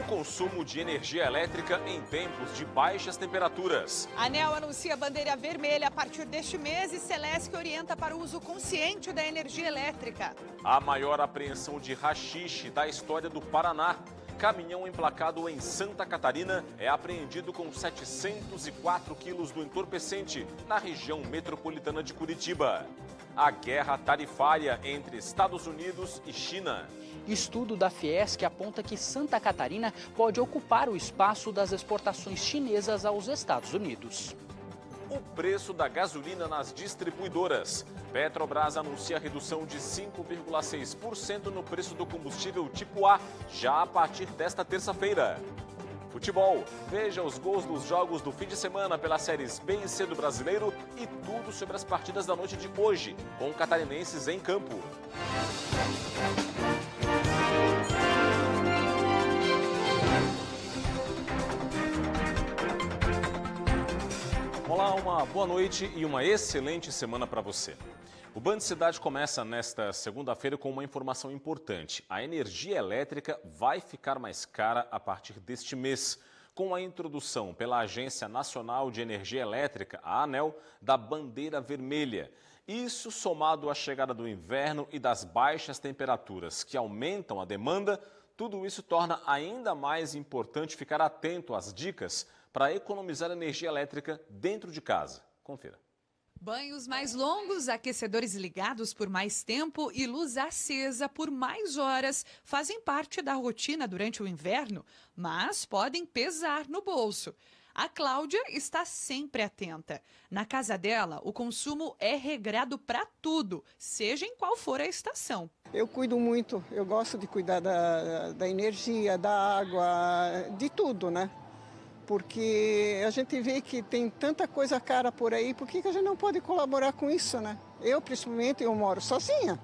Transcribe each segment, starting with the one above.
consumo de energia elétrica em tempos de baixas temperaturas. A ANEEL anuncia bandeira vermelha a partir deste mês e Celesc orienta para o uso consciente da energia elétrica. A maior apreensão de haxixe da história do Paraná. Caminhão emplacado em Santa Catarina é apreendido com 704 quilos do entorpecente na região metropolitana de Curitiba. A guerra tarifária entre Estados Unidos e China. Estudo da Fiesc aponta que Santa Catarina pode ocupar o espaço das exportações chinesas aos Estados Unidos. O preço da gasolina nas distribuidoras. Petrobras anuncia redução de 5,6% no preço do combustível tipo A, já a partir desta terça-feira. Futebol. Veja os gols dos jogos do fim de semana pelas séries B e C do Brasileiro e tudo sobre as partidas da noite de hoje, com catarinenses em campo. Olá, uma boa noite e uma excelente semana para você. O Band Cidade começa nesta segunda-feira com uma informação importante. A energia elétrica vai ficar mais cara a partir deste mês, com a introdução pela Agência Nacional de Energia Elétrica, a ANEEL, da bandeira vermelha. Isso somado à chegada do inverno e das baixas temperaturas que aumentam a demanda, tudo isso torna ainda mais importante ficar atento às dicas para economizar energia elétrica dentro de casa. Confira. Banhos mais longos, aquecedores ligados por mais tempo e luz acesa por mais horas fazem parte da rotina durante o inverno, mas podem pesar no bolso. A Cláudia está sempre atenta. Na casa dela, o consumo é regrado para tudo, seja em qual for a estação. Eu cuido muito, eu gosto de cuidar da energia, da água, de tudo, né? Porque a gente vê que tem tanta coisa cara por aí, por que a gente não pode colaborar com isso, né? Eu, principalmente, eu moro sozinha,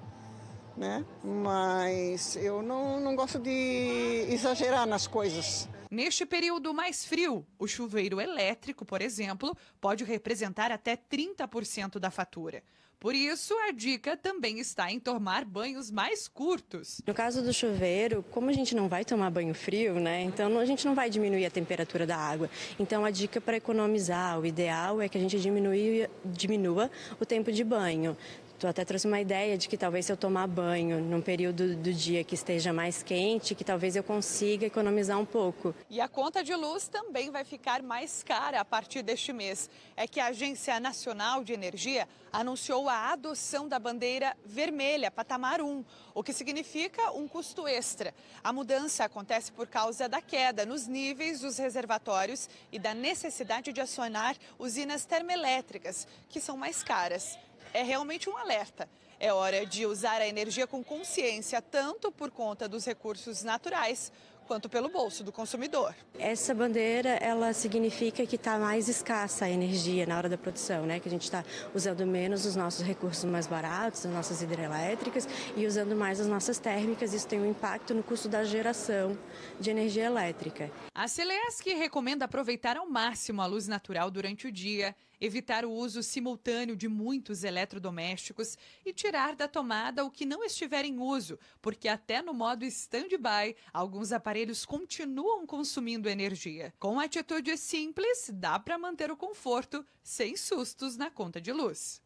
né? Mas eu não gosto de exagerar nas coisas. Neste período mais frio, o chuveiro elétrico, por exemplo, pode representar até 30% da fatura. Por isso, a dica também está em tomar banhos mais curtos. No caso do chuveiro, como a gente não vai tomar banho frio, né? Então a gente não vai diminuir a temperatura da água. Então a dica para economizar, o ideal é que a gente diminua o tempo de banho. Eu até trouxe uma ideia de que talvez se eu tomar banho num período do dia que esteja mais quente, que talvez eu consiga economizar um pouco. E a conta de luz também vai ficar mais cara a partir deste mês. É que a Agência Nacional de Energia anunciou a adoção da bandeira vermelha, patamar 1, o que significa um custo extra. A mudança acontece por causa da queda nos níveis dos reservatórios e da necessidade de acionar usinas termoelétricas, que são mais caras. É realmente um alerta. É hora de usar a energia com consciência, tanto por conta dos recursos naturais, quanto pelo bolso do consumidor. Essa bandeira, ela significa que está mais escassa a energia na hora da produção, né? Que a gente está usando menos os nossos recursos mais baratos, as nossas hidrelétricas, e usando mais as nossas térmicas. Isso tem um impacto no custo da geração de energia elétrica. A Celesc recomenda aproveitar ao máximo a luz natural durante o dia, evitar o uso simultâneo de muitos eletrodomésticos e tirar da tomada o que não estiver em uso, porque até no modo stand-by, alguns aparelhos continuam consumindo energia. Com atitudes simples, dá para manter o conforto sem sustos na conta de luz.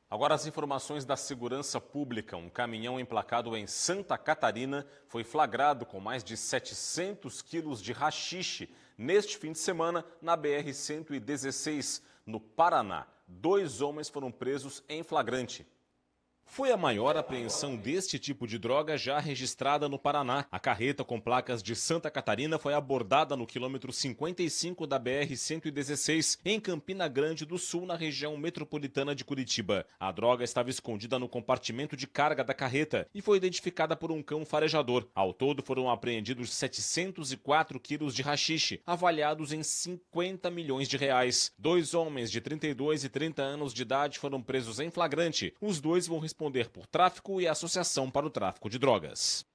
Agora as informações da segurança pública. Um caminhão emplacado em Santa Catarina foi flagrado com mais de 700 quilos de haxixe neste fim de semana na BR-116, no Paraná. 2 homens foram presos em flagrante. Foi a maior apreensão deste tipo de droga já registrada no Paraná. A carreta com placas de Santa Catarina foi abordada no quilômetro 55 da BR-116, em Campina Grande do Sul, na região metropolitana de Curitiba. A droga estava escondida no compartimento de carga da carreta e foi identificada por um cão farejador. Ao todo foram apreendidos 704 quilos de haxixe, avaliados em 50 milhões de reais. 2 homens de 32 e 30 anos de idade foram presos em flagrante. Os 2 vão responder por tráfico e associação para o tráfico de drogas.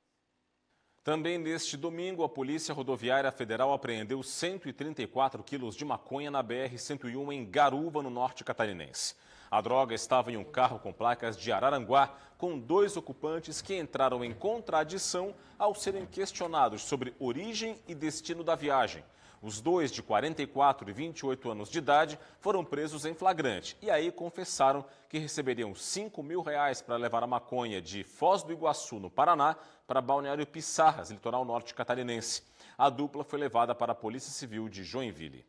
Também neste domingo, a Polícia Rodoviária Federal apreendeu 134 quilos de maconha na BR-101 em Garuva, no norte catarinense. A droga estava em um carro com placas de Araranguá, com 2 ocupantes que entraram em contradição ao serem questionados sobre origem e destino da viagem. Os dois, de 44 e 28 anos de idade, foram presos em flagrante e aí confessaram que receberiam R$5 mil para levar a maconha de Foz do Iguaçu, no Paraná, para Balneário Pissarras, litoral norte catarinense. A dupla foi levada para a Polícia Civil de Joinville.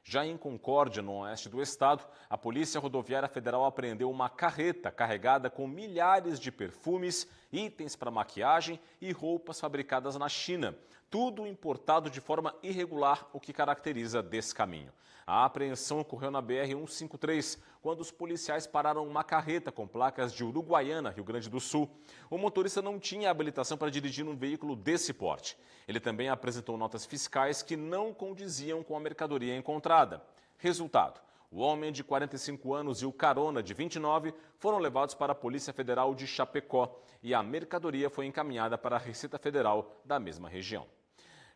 Já em Concórdia, no oeste do estado, a Polícia Rodoviária Federal apreendeu uma carreta carregada com milhares de perfumes, itens para maquiagem e roupas fabricadas na China. Tudo importado de forma irregular, o que caracteriza descaminho. A apreensão ocorreu na BR-153, quando os policiais pararam uma carreta com placas de Uruguaiana, Rio Grande do Sul. O motorista não tinha habilitação para dirigir um veículo desse porte. Ele também apresentou notas fiscais que não condiziam com a mercadoria encontrada. Resultado: o homem de 45 anos e o carona de 29 foram levados para a Polícia Federal de Chapecó e a mercadoria foi encaminhada para a Receita Federal da mesma região.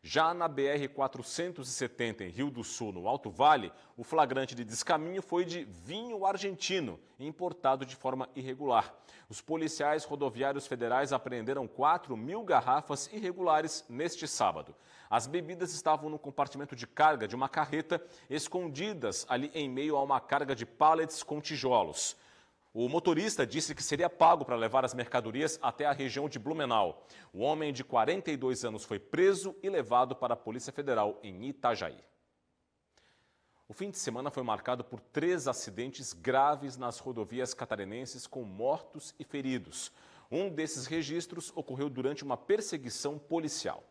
Já na BR-470, em Rio do Sul, no Alto Vale, o flagrante de descaminho foi de vinho argentino, importado de forma irregular. Os policiais rodoviários federais apreenderam 4 mil garrafas irregulares neste sábado. As bebidas estavam no compartimento de carga de uma carreta, escondidas ali em meio a uma carga de pallets com tijolos. O motorista disse que seria pago para levar as mercadorias até a região de Blumenau. O homem de 42 anos foi preso e levado para a Polícia Federal em Itajaí. O fim de semana foi marcado por 3 acidentes graves nas rodovias catarinenses com mortos e feridos. Um desses registros ocorreu durante uma perseguição policial.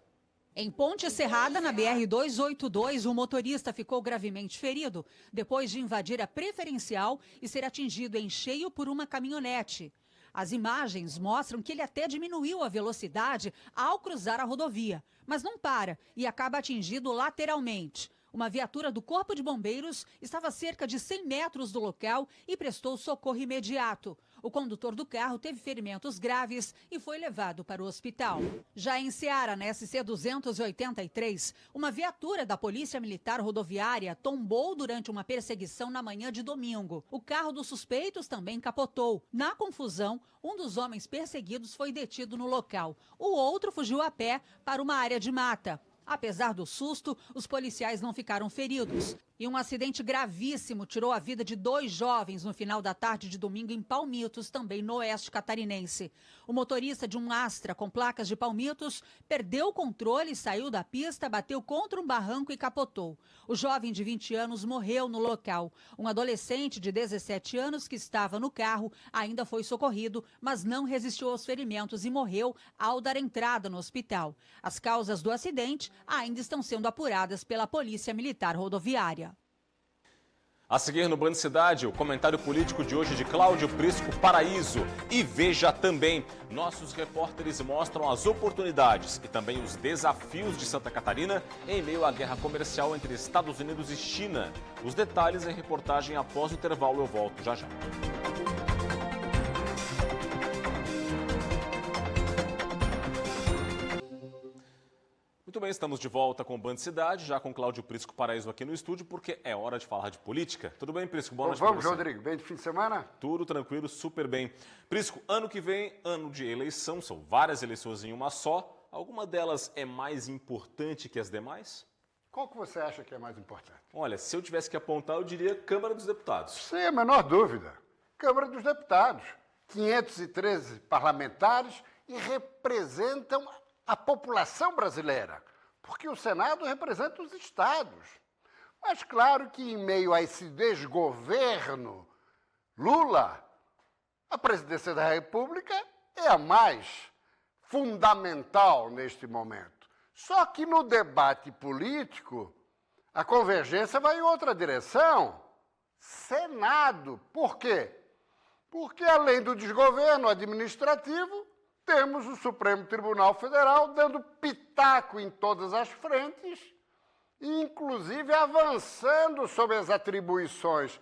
Em Ponte Serrada, na BR-282, o motorista ficou gravemente ferido depois de invadir a preferencial e ser atingido em cheio por uma caminhonete. As imagens mostram que ele até diminuiu a velocidade ao cruzar a rodovia, mas não para e acaba atingido lateralmente. Uma viatura do Corpo de Bombeiros estava a cerca de 100 metros do local e prestou socorro imediato. O condutor do carro teve ferimentos graves e foi levado para o hospital. Já em Ceará, na SC-283, uma viatura da Polícia Militar Rodoviária tombou durante uma perseguição na manhã de domingo. O carro dos suspeitos também capotou. Na confusão, um dos homens perseguidos foi detido no local. O outro fugiu a pé para uma área de mata. Apesar do susto, os policiais não ficaram feridos. E um acidente gravíssimo tirou a vida de 2 jovens no final da tarde de domingo em Palmitos, também no oeste catarinense. O motorista de um Astra com placas de Palmitos perdeu o controle, saiu da pista, bateu contra um barranco e capotou. O jovem de 20 anos morreu no local. Um adolescente de 17 anos que estava no carro ainda foi socorrido, mas não resistiu aos ferimentos e morreu ao dar entrada no hospital. As causas do acidente ainda estão sendo apuradas pela Polícia Militar Rodoviária. A seguir no Band Cidade, o comentário político de hoje de Cláudio Prisco Paraíso. E veja também, nossos repórteres mostram as oportunidades e também os desafios de Santa Catarina em meio à guerra comercial entre Estados Unidos e China. Os detalhes em reportagem após o intervalo, eu volto já já. Muito bem, estamos de volta com o Band Cidade, já com Cláudio Prisco Paraíso aqui no estúdio, porque é hora de falar de política. Tudo bem, Prisco? Boa noite. Vamos, Rodrigo. Bem de fim de semana? Tudo tranquilo, super bem. Prisco, ano que vem, ano de eleição, são várias eleições em uma só. Alguma delas é mais importante que as demais? Qual que você acha que é mais importante? Olha, se eu tivesse que apontar, eu diria Câmara dos Deputados. Sem a menor dúvida. Câmara dos Deputados. 513 parlamentares e representam a população brasileira, porque o Senado representa os estados. Mas claro que em meio a esse desgoverno, Lula, a presidência da República é a mais fundamental neste momento. Só que no debate político, a convergência vai em outra direção. Senado. Por quê? Porque além do desgoverno administrativo, temos o Supremo Tribunal Federal dando pitaco em todas as frentes, inclusive avançando sobre as atribuições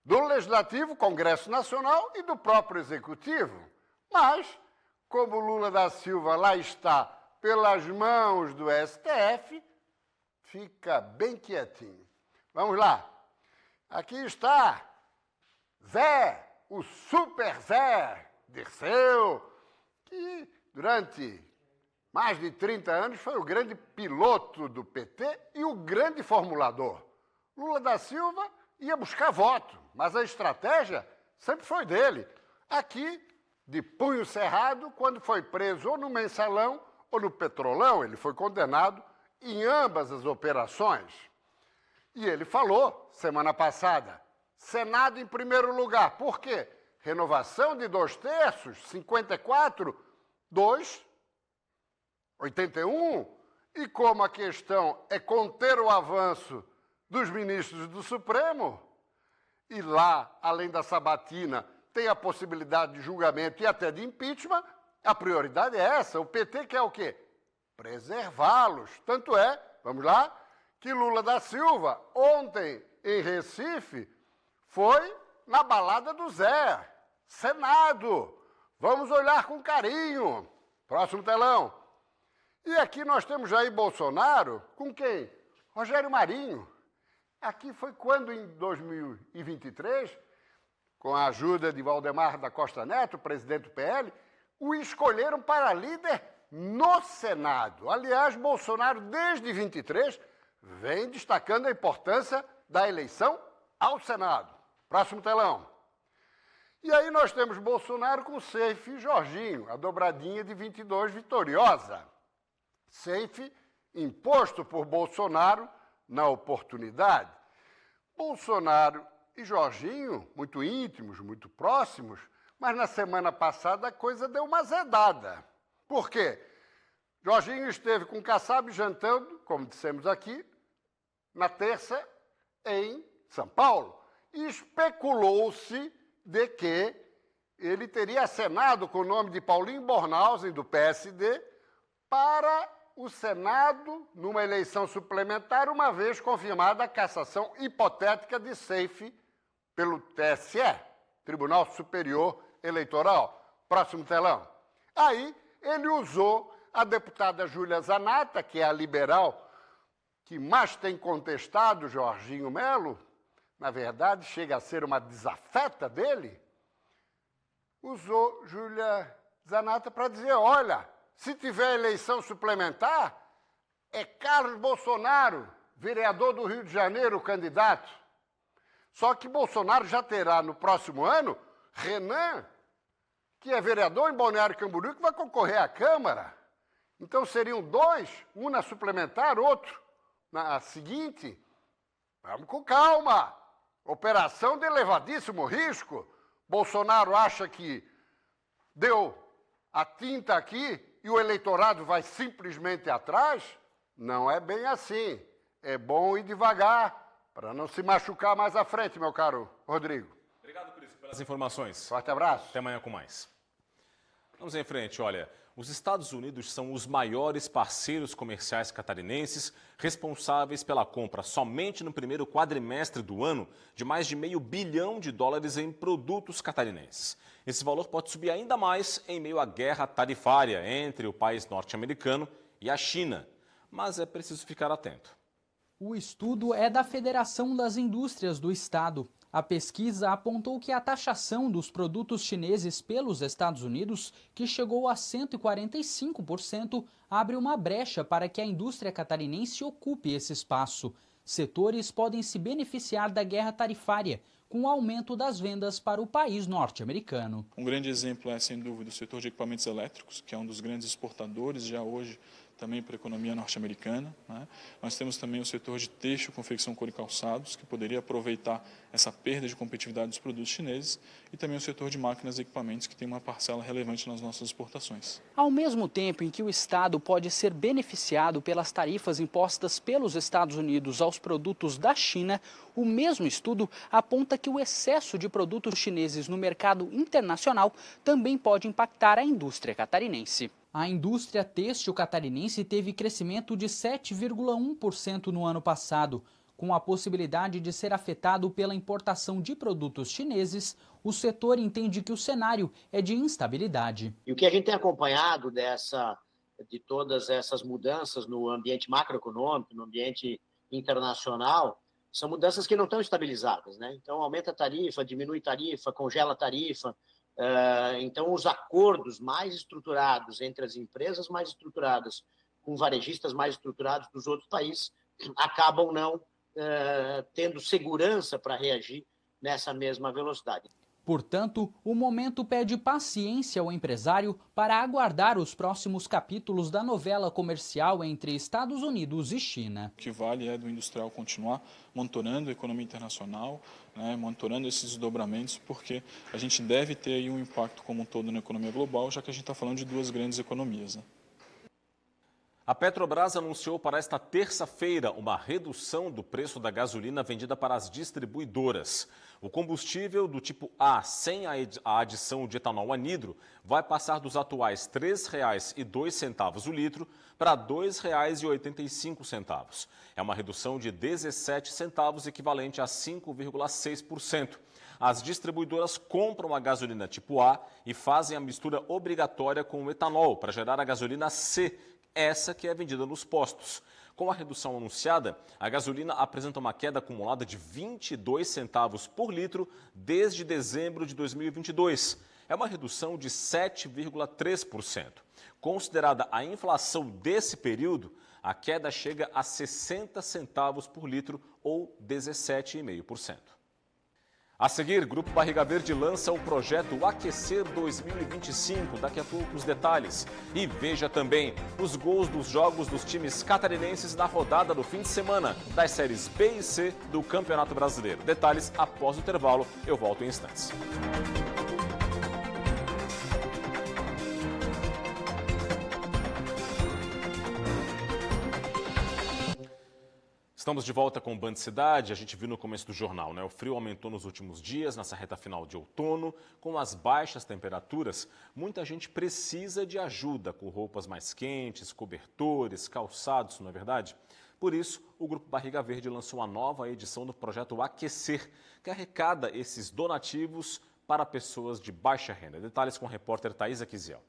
do Legislativo, Congresso Nacional e do próprio Executivo. Mas, como Lula da Silva lá está pelas mãos do STF, fica bem quietinho. Vamos lá. Aqui está Zé, o Super Zé Dirceu, que durante mais de 30 anos foi o grande piloto do PT e o grande formulador. Lula da Silva ia buscar voto, mas a estratégia sempre foi dele. Aqui, de punho cerrado, quando foi preso ou no Mensalão ou no Petrolão, ele foi condenado em ambas as operações. E ele falou, semana passada, Senado em primeiro lugar. Por quê? Renovação de 2/3, 54, 2, 81. E como a questão é conter o avanço dos ministros do Supremo, e lá, além da sabatina, tem a possibilidade de julgamento e até de impeachment, a prioridade é essa. O PT quer o quê? Preservá-los. Tanto é, vamos lá, que Lula da Silva, ontem em Recife, foi na balada do Zé, Senado. Vamos olhar com carinho. Próximo telão. E aqui nós temos Jair Bolsonaro com quem? Rogério Marinho. Aqui foi quando, em 2023, com a ajuda de Valdemar da Costa Neto, presidente do PL, o escolheram para líder no Senado. Aliás, Bolsonaro, desde 23, vem destacando a importância da eleição ao Senado. Próximo telão. E aí nós temos Bolsonaro com Seife e Jorginho, a dobradinha de 22 vitoriosa. Seife imposto por Bolsonaro na oportunidade. Bolsonaro e Jorginho, muito íntimos, muito próximos, mas na semana passada a coisa deu uma azedada. Por quê? Jorginho esteve com Kassab jantando, como dissemos aqui, na terça em São Paulo. E especulou-se de que ele teria acenado com o nome de Paulinho Bornhausen, do PSD, para o Senado numa eleição suplementar, uma vez confirmada a cassação hipotética de Seife pelo TSE, Tribunal Superior Eleitoral. Próximo telão. Aí ele usou a deputada Júlia Zanata, que é a liberal que mais tem contestado Jorginho Melo, na verdade chega a ser uma desafeta dele, usou Júlia Zanata para dizer, olha, se tiver eleição suplementar, é Carlos Bolsonaro, vereador do Rio de Janeiro, o candidato. Só que Bolsonaro já terá no próximo ano Renan, que é vereador em Balneário Camboriú, que vai concorrer à Câmara. Então seriam dois, um na suplementar, outro na seguinte. Vamos com calma. Operação de elevadíssimo risco. Bolsonaro acha que deu a tinta aqui e o eleitorado vai simplesmente atrás? Não é bem assim. É bom ir devagar para não se machucar mais à frente, meu caro Rodrigo. Obrigado, Cris, pelas informações. Forte abraço. Até amanhã com mais. Vamos em frente, olha. Os Estados Unidos são os maiores parceiros comerciais catarinenses, responsáveis pela compra, somente no primeiro quadrimestre do ano, de mais de $500 bilhão em produtos catarinenses. Esse valor pode subir ainda mais em meio à guerra tarifária entre o país norte-americano e a China. Mas é preciso ficar atento. O estudo é da Federação das Indústrias do Estado. A pesquisa apontou que a taxação dos produtos chineses pelos Estados Unidos, que chegou a 145%, abre uma brecha para que a indústria catarinense ocupe esse espaço. Setores podem se beneficiar da guerra tarifária, com o aumento das vendas para o país norte-americano. Um grande exemplo é, sem dúvida, o setor de equipamentos elétricos, que é um dos grandes exportadores já hoje também para a economia norte-americana, né? Nós temos também o setor de têxtil, confecção, couro e calçados, que poderia aproveitar essa perda de competitividade dos produtos chineses, e também o setor de máquinas e equipamentos, que tem uma parcela relevante nas nossas exportações. Ao mesmo tempo em que o Estado pode ser beneficiado pelas tarifas impostas pelos Estados Unidos aos produtos da China, o mesmo estudo aponta que o excesso de produtos chineses no mercado internacional também pode impactar a indústria catarinense. A indústria têxtil catarinense teve crescimento de 7,1% no ano passado. Com a possibilidade de ser afetado pela importação de produtos chineses, o setor entende que o cenário é de instabilidade. E o que a gente tem acompanhado de todas essas mudanças no ambiente macroeconômico, no ambiente internacional, são mudanças que não estão estabilizadas, né? Então, aumenta a tarifa, diminui tarifa, congela a tarifa. Então, os acordos mais estruturados entre as empresas mais estruturadas com varejistas mais estruturados dos outros países acabam não tendo segurança para reagir nessa mesma velocidade. Portanto, o momento pede paciência ao empresário para aguardar os próximos capítulos da novela comercial entre Estados Unidos e China. O que vale é do industrial continuar monitorando a economia internacional, né, monitorando esses desdobramentos, porque a gente deve ter aí um impacto como um todo na economia global, já que a gente está falando de duas grandes economias, né? A Petrobras anunciou para esta terça-feira uma redução do preço da gasolina vendida para as distribuidoras. O combustível do tipo A, sem a adição de etanol anidro, vai passar dos atuais R$ 3,02 o litro para R$ 2,85. É uma redução de 17 centavos, equivalente a 5,6%. As distribuidoras compram a gasolina tipo A e fazem a mistura obrigatória com o etanol para gerar a gasolina C, essa que é vendida nos postos. Com a redução anunciada, a gasolina apresenta uma queda acumulada de 22 centavos por litro desde dezembro de 2022. É uma redução de 7,3%. Considerada a inflação desse período, a queda chega a 60 centavos por litro ou 17,5%. A seguir, Grupo Barriga Verde lança o projeto Aquecer 2025. Daqui a pouco os detalhes. E veja também os gols dos jogos dos times catarinenses na rodada do fim de semana das séries B e C do Campeonato Brasileiro. Detalhes após o intervalo. Eu volto em instantes. Estamos de volta com o Band Cidade. A gente viu no começo do jornal, né? O frio aumentou nos últimos dias, nessa reta final de outono. Com as baixas temperaturas, muita gente precisa de ajuda com roupas mais quentes, cobertores, calçados, não é verdade? Por isso, o Grupo Barriga Verde lançou uma nova edição do projeto Aquecer, que arrecada esses donativos para pessoas de baixa renda. Detalhes com o repórter Thaisa Kisiel.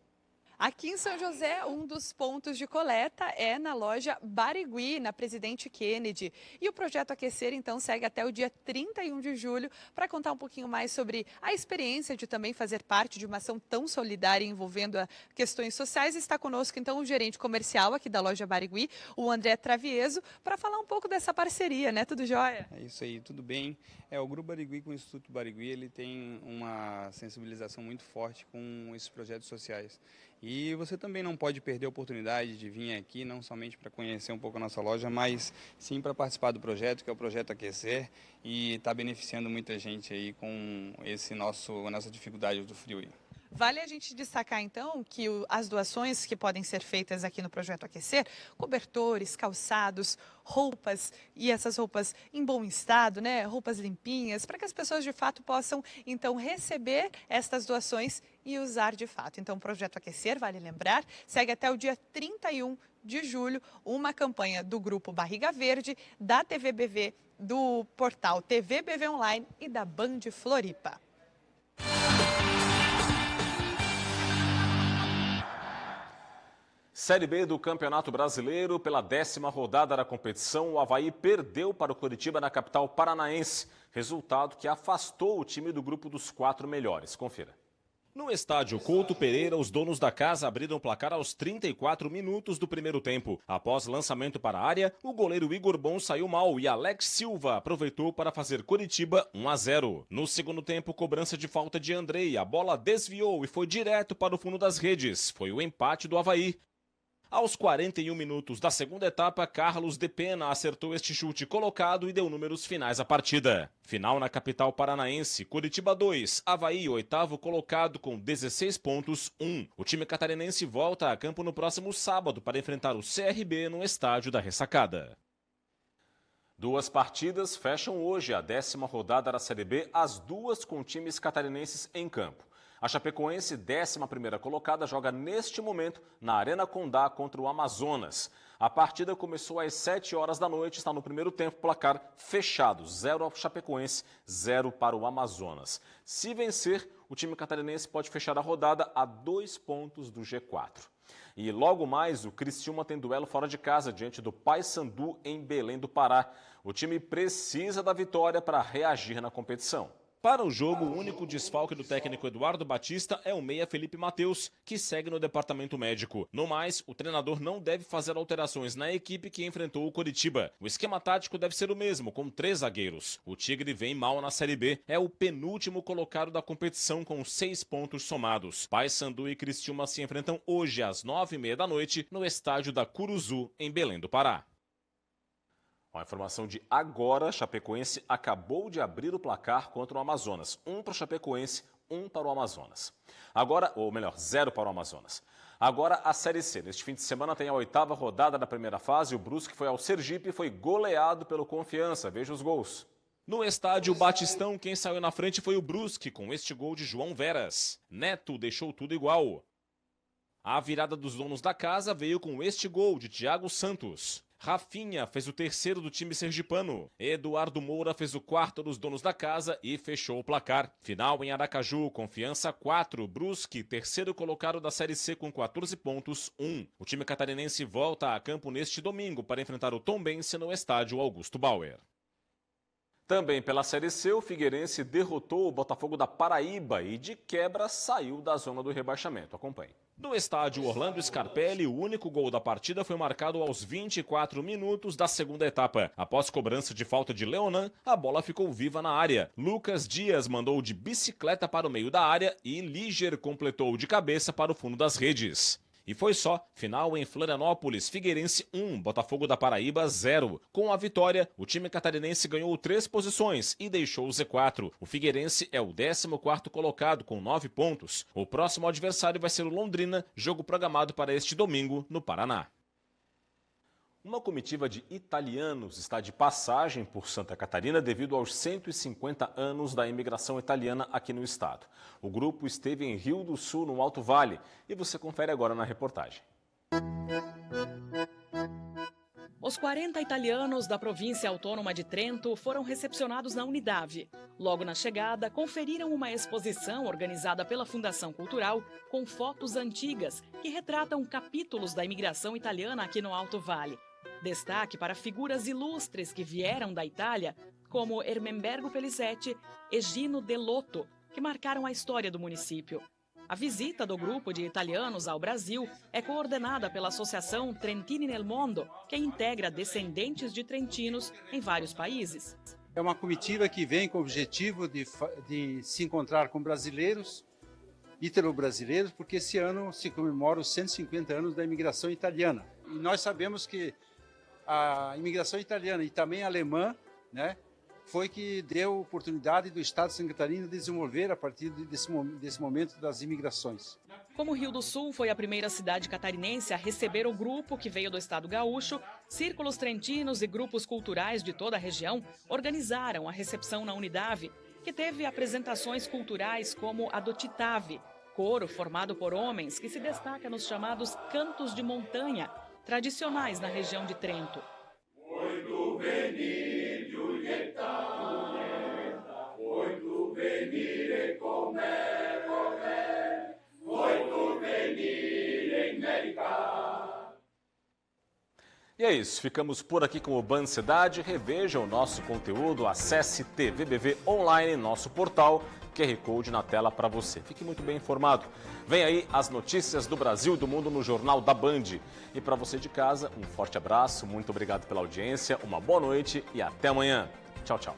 Aqui em São José, um dos pontos de coleta é na loja Barigui, na Presidente Kennedy. E o projeto Aquecer, então, segue até o dia 31 de julho para contar um pouquinho mais sobre a experiência de também fazer parte de uma ação tão solidária envolvendo questões sociais. Está conosco, então, o gerente comercial aqui da loja Barigui, o André Travieso, para falar um pouco dessa parceria, né? Tudo jóia? É isso aí, tudo bem. O Grupo Barigui com o Instituto Barigui, ele tem uma sensibilização muito forte com esses projetos sociais. E você também não pode perder a oportunidade de vir aqui, não somente para conhecer um pouco a nossa loja, mas sim para participar do projeto, que é o Projeto Aquecer, e está beneficiando muita gente aí com nossa dificuldade do frio aí. Vale a gente destacar, então, que as doações que podem ser feitas aqui no Projeto Aquecer, cobertores, calçados, roupas, e essas roupas em bom estado, né? Roupas limpinhas, para que as pessoas, de fato, possam, então, receber estas doações e usar de fato. Então, o Projeto Aquecer, vale lembrar, segue até o dia 31 de julho, uma campanha do Grupo Barriga Verde, da TVBV, do portal TVBV Online e da Band Floripa. Série B do Campeonato Brasileiro, pela 10ª rodada da competição, o Avaí perdeu para o Coritiba na capital paranaense, resultado que afastou o time do grupo dos 4 melhores. Confira. No estádio Couto Pereira, os donos da casa abriram o placar aos 34 minutos do primeiro tempo. Após lançamento para a área, o goleiro Igor Bon saiu mal e Alex Silva aproveitou para fazer Coritiba 1-0. No segundo tempo, cobrança de falta de Andrei, a bola desviou e foi direto para o fundo das redes. Foi o empate do Avaí. Aos 41 minutos da segunda etapa, Carlos de Pena acertou este chute colocado e deu números finais à partida. Final na capital paranaense, Coritiba 2, Avaí 8º colocado com 16 pontos, 1. O time catarinense volta a campo no próximo sábado para enfrentar o CRB no estádio da Ressacada. 2 partidas fecham hoje a 10ª rodada da Série B, as duas com times catarinenses em campo. A Chapecoense, 11ª colocada, joga neste momento na Arena Condá contra o Amazonas. A partida começou às 7 horas da noite, está no primeiro tempo, placar fechado, 0 ao Chapecoense, 0 para o Amazonas. Se vencer, o time catarinense pode fechar a rodada a 2 pontos do G4. E logo mais, o Criciúma tem duelo fora de casa, diante do Paysandu em Belém do Pará. O time precisa da vitória para reagir na competição. Para o jogo, o único desfalque do técnico Eduardo Batista é o meia Felipe Matheus, que segue no departamento médico. No mais, o treinador não deve fazer alterações na equipe que enfrentou o Coritiba. O esquema tático deve ser o mesmo, com 3 zagueiros. O Tigre vem mal na Série B, é o penúltimo colocado da competição com 6 pontos somados. Paysandu e Criciúma se enfrentam hoje às 9h30 da noite no estádio da Curuzu, em Belém do Pará. A informação de agora, Chapecoense acabou de abrir o placar contra o Amazonas. 1 para o Chapecoense, 1 para o Amazonas. Agora, ou melhor, 0 para o Amazonas. Agora a Série C. Neste fim de semana tem a 8ª rodada da primeira fase. O Brusque foi ao Sergipe e foi goleado pelo Confiança. Veja os gols. No estádio Batistão, quem saiu na frente foi o Brusque, com este gol de João Veras. Neto deixou tudo igual. A virada dos donos da casa veio com este gol de Thiago Santos. Rafinha fez o terceiro do time sergipano. Eduardo Moura fez o quarto dos donos da casa e fechou o placar. Final em Aracaju, Confiança 4, Brusque, terceiro colocado da Série C com 14 pontos, 1. O time catarinense volta a campo neste domingo para enfrentar o Tombense no estádio Augusto Bauer. Também pela Série C, o Figueirense derrotou o Botafogo da Paraíba e de quebra saiu da zona do rebaixamento. Acompanhe. No estádio Orlando Scarpelli, o único gol da partida foi marcado aos 24 minutos da segunda etapa. Após cobrança de falta de Leonan, a bola ficou viva na área. Lucas Dias mandou de bicicleta para o meio da área e Líger completou de cabeça para o fundo das redes. E foi só. Final em Florianópolis, Figueirense 1, Botafogo da Paraíba 0. Com a vitória, o time catarinense ganhou 3 posições e deixou o Z4. O Figueirense é o 14º colocado com 9 pontos. O próximo adversário vai ser o Londrina, jogo programado para este domingo no Paraná. Uma comitiva de italianos está de passagem por Santa Catarina devido aos 150 anos da imigração italiana aqui no estado. O grupo esteve em Rio do Sul, no Alto Vale, e você confere agora na reportagem. Os 40 italianos da província autônoma de Trento foram recepcionados na Unidave. Logo na chegada, conferiram uma exposição organizada pela Fundação Cultural com fotos antigas que retratam capítulos da imigração italiana aqui no Alto Vale. Destaque para figuras ilustres que vieram da Itália, como Ermenbergo Pellicetti e Gino Delotto, que marcaram a história do município. A visita do grupo de italianos ao Brasil é coordenada pela Associação Trentini nel Mondo, que integra descendentes de trentinos em vários países. É uma comitiva que vem com o objetivo de se encontrar com brasileiros, ítalo-brasileiros, porque esse ano se comemora os 150 anos da imigração italiana. E nós sabemos que a imigração italiana e também alemã, né, foi que deu oportunidade do Estado de Santa Catarina desenvolver a partir desse momento das imigrações. Como Rio do Sul foi a primeira cidade catarinense a receber o grupo que veio do estado gaúcho, círculos trentinos e grupos culturais de toda a região organizaram a recepção na Unidave, que teve apresentações culturais como a do Titave, coro formado por homens que se destaca nos chamados cantos de montanha, tradicionais na região de Trento. Muito venir, Giulietta, muito venir e comer, muito venir em América. E é isso, ficamos por aqui com o Band Cidade. Reveja o nosso conteúdo, acesse TVBV Online, nosso portal, QR Code na tela para você. Fique muito bem informado. Vem aí as notícias do Brasil e do mundo no Jornal da Band. E para você de casa, um forte abraço, muito obrigado pela audiência, uma boa noite e até amanhã. Tchau, tchau.